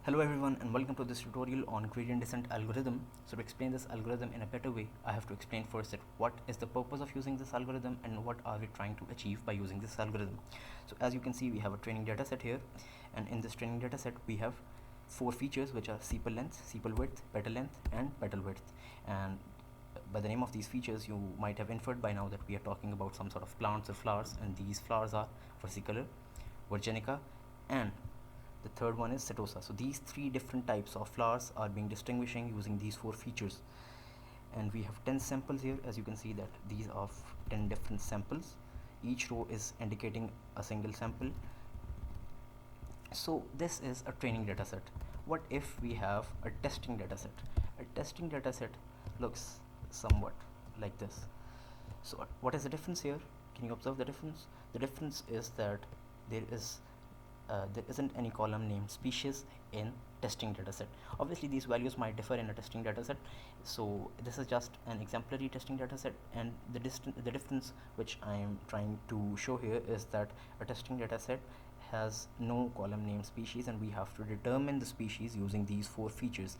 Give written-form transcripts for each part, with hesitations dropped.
Hello everyone and welcome to this tutorial on gradient descent algorithm. So to explain this algorithm in a better way, I have to explain first that what is the purpose of using this algorithm and what are we trying to achieve by using this algorithm. So as you can see, we have a training data set here, and in this training data set we have four features, which are sepal length, sepal width, petal length and petal width. And by the name of these features, you might have inferred by now that we are talking about some sort of plants or flowers, and these flowers are versicolor, virginica, and the third one is setosa. So these three different types of flowers are being distinguishing using these four features. And we have 10 samples here. As you can see that these are 10 different samples. Each row is indicating a single sample. So this is a training data set. What if we have a testing data set? A testing data set looks somewhat like this. So what is the difference here? Can you observe the difference? The difference is that there isn't any column named species in testing dataset. Obviously these values might differ in a testing dataset, so this is just an exemplary testing dataset, and the difference which I am trying to show here is that a testing dataset has no column named species, and we have to determine the species using these four features.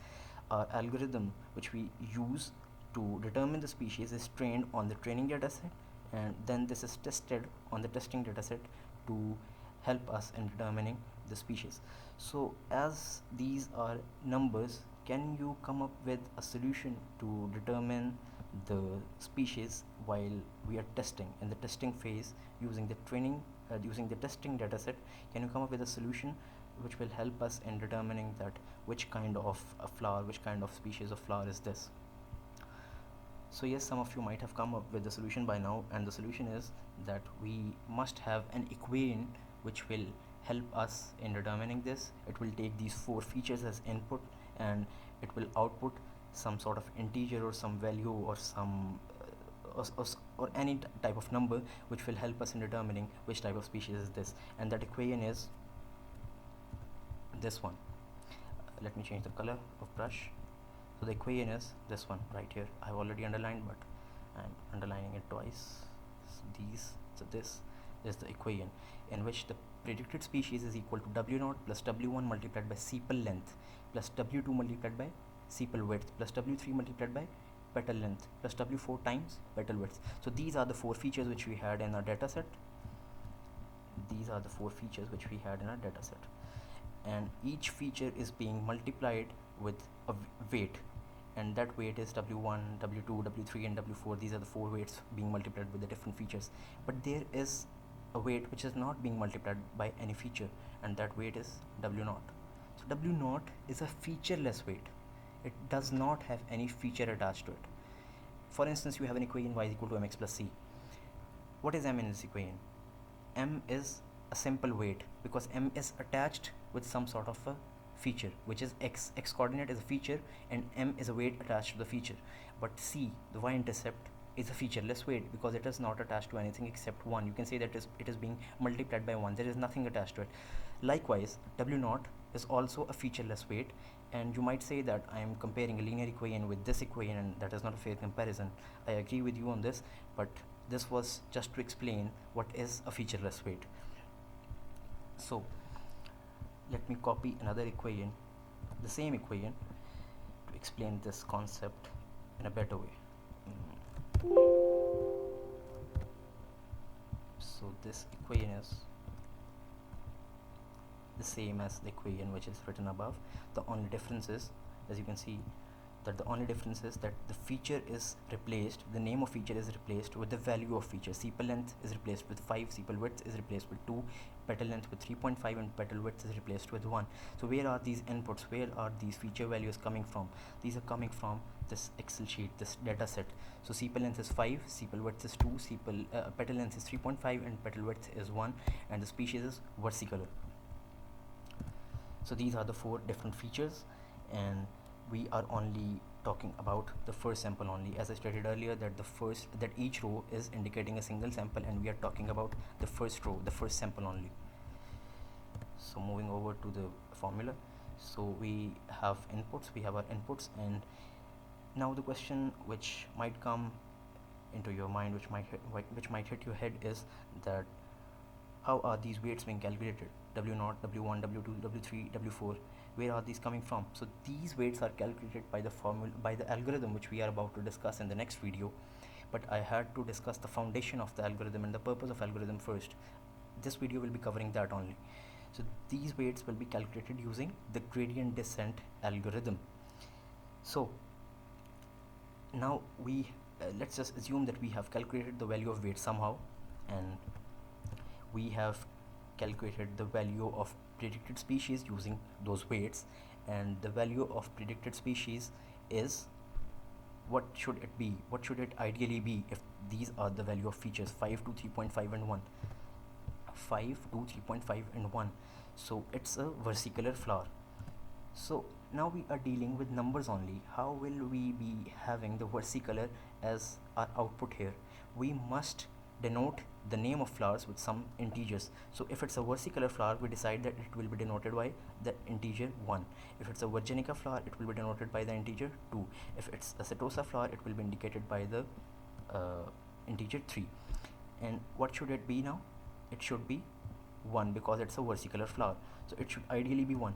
Our algorithm which we use to determine the species is trained on the training dataset, and then this is tested on the testing dataset to help us in determining the species. So as these are numbers, can you come up with a solution to determine the species while we are testing in the testing phase using the testing dataset? Can you come up with a solution which will help us in determining that which kind of a flower, which kind of species of flower is this? So yes, some of you might have come up with the solution by now, and the solution is that we must have an equation which will help us in determining this. It will take these four features as input, and it will output some sort of integer or some value or some or any type of number which will help us in determining which type of species is this, and that equation is this one. Let me change the color of brush. So the equation is this one right here. I've already underlined, but I'm underlining it twice. So this is the equation in which the predicted species is equal to W0 plus W1 multiplied by sepal length plus W2 multiplied by sepal width plus W3 multiplied by petal length plus W4 times petal width. So these are the four features which we had in our data set. And each feature is being multiplied with a weight, and that weight is W1, W2, W3 and W4. These are the four weights being multiplied with the different features. But there is a weight which is not being multiplied by any feature, and that weight is W0. So W0 is a featureless weight. It does not have any feature attached to it. For instance, you have an equation y is equal to mx plus c. What is m in this equation? M is a simple weight because m is attached with some sort of a feature, which is x. X coordinate is a feature and m is a weight attached to the feature. But c, the y-intercept, is a featureless weight because it is not attached to anything except 1. You can say that it is being multiplied by 1. There is nothing attached to it. Likewise, W0 is also a featureless weight, and you might say that I am comparing a linear equation with this equation, and that is not a fair comparison. I agree with you on this, but this was just to explain what is a featureless weight. So let me copy another equation, the same equation, to explain this concept in a better way. So this equation is the same as the equation which is written above. The only difference is, as you can see, that the feature is replaced, the name of feature is replaced with the value of feature. Sepal length is replaced with 5, sepal width is replaced with 2, petal length with 3.5 and petal width is replaced with 1. So where are these inputs, where are these feature values coming from? These are coming from this Excel sheet, this data set. So sepal length is 5, sepal width is 2, petal length is 3.5 and petal width is 1, and the species is versicolor. So these are the four different features, and we are only talking about the first sample only. As I stated earlier, that each row is indicating a single sample, and we are talking about the first row, the first sample only. So moving over to the formula. So we have our inputs, and now the question which might come into your mind, which might hit your head, is that how are these weights being calculated? W0, W1, W2, W3, W4. Where are these coming from? So these weights are calculated by the formula, by the algorithm, which we are about to discuss in the next video. But I had to discuss the foundation of the algorithm and the purpose of algorithm first. This video will be covering that only. So these weights will be calculated using the gradient descent algorithm. So now we let's just assume that we have calculated the value of weight somehow, and we have calculated the value of predicted species using those weights, and the value of predicted species is, what should it be, what should it ideally be if these are the value of features 5, 2, 3.5 and 1. 5, 2, 3.5 and 1. So it's a versicolor flower. So now we are dealing with numbers only. How will we be having the versicolor as our output here? We must denote the name of flowers with some integers. So if it's a versicolor flower, we decide that it will be denoted by the integer 1. If it's a virginica flower, it will be denoted by the integer 2. If it's a setosa flower, it will be indicated by the integer 3. And what should it be now? It should be 1 because it's a versicolor flower. So it should ideally be 1.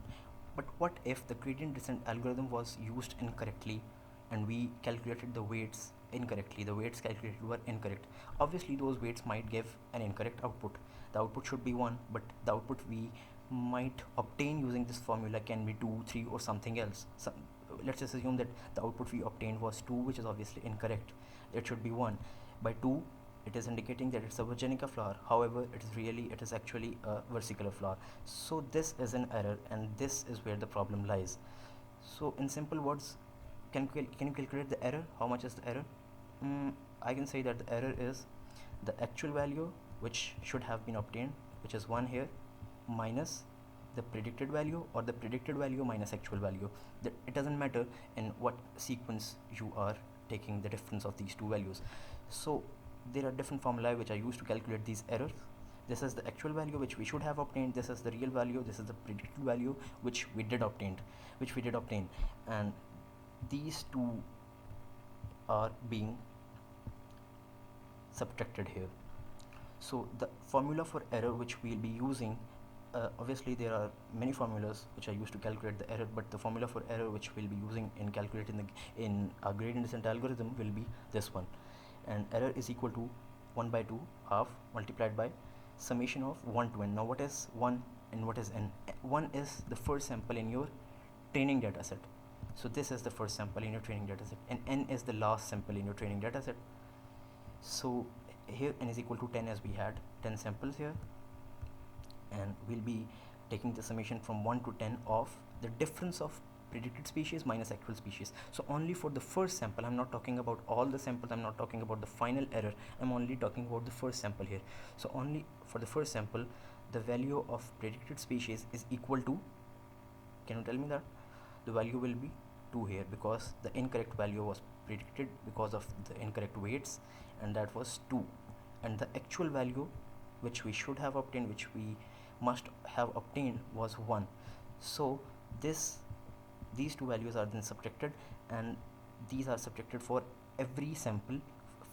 But what if the gradient descent algorithm was used incorrectly and we calculated the weights incorrectly? The weights calculated were incorrect. Obviously those weights might give an incorrect output. The output should be 1, but the output we might obtain using this formula can be 2, 3 or something else. Let's just assume that the output we obtained was 2, which is obviously incorrect. It should be 1. By 2, it is indicating that it's a virginica flower. However, it is actually a versicolor flower. So this is an error, and this is where the problem lies. So in simple words, can you calculate the error? How much is the error? I can say that the error is the actual value which should have been obtained, which is 1 here, minus the predicted value, or the predicted value minus actual value. It doesn't matter in what sequence you are taking the difference of these two values. So there are different formulae which are used to calculate these errors. This is the actual value which we should have obtained, this is the real value, this is the predicted value which we did obtain, and these two are being subtracted here. So the formula for error which we will be using, obviously there are many formulas which are used to calculate the error, but the formula for error which we'll be using in calculating in our gradient descent algorithm will be this one. And error is equal to 1 by 2 half multiplied by summation of 1 to n. Now what is 1 and what is n? 1 is the first sample in your training data set. So this is the first sample in your training data set, and n is the last sample in your training data set. So here n is equal to 10, as we had 10 samples here, and we'll be taking the summation from 1 to 10 of the difference of predicted species minus actual species. So only for the first sample, I'm not talking about all the samples, I'm not talking about the final error, I'm only talking about the first sample here. So only for the first sample, the value of predicted species is equal to, can you tell me that? The value will be 2 here, because the incorrect value was predicted because of the incorrect weights, and that was 2. And the actual value which we should have obtained, which we must have obtained, was 1. So these two values are then subtracted, and these are subtracted for every sample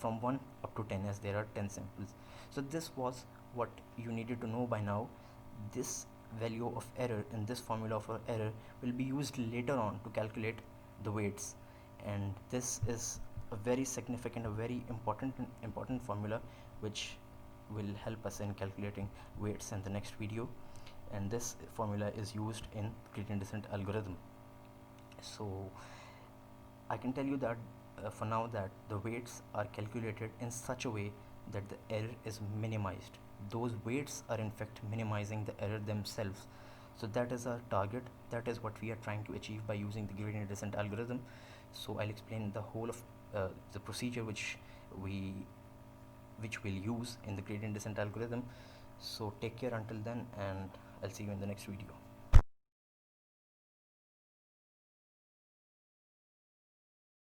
from 1 up to 10, as there are 10 samples. So this was what you needed to know by now. This value of error in this formula for error will be used later on to calculate the weights, and this is a very significant, a very important formula which will help us in calculating weights in the next video, and this formula is used in gradient descent algorithm. So I can tell you that for now that the weights are calculated in such a way that the error is minimized. Those weights are in fact minimizing the error themselves. So that is our target, that is what we are trying to achieve by using the gradient descent algorithm. So I'll explain the whole of the procedure which we'll use in the gradient descent algorithm. So take care until then, and I'll see you in the next video.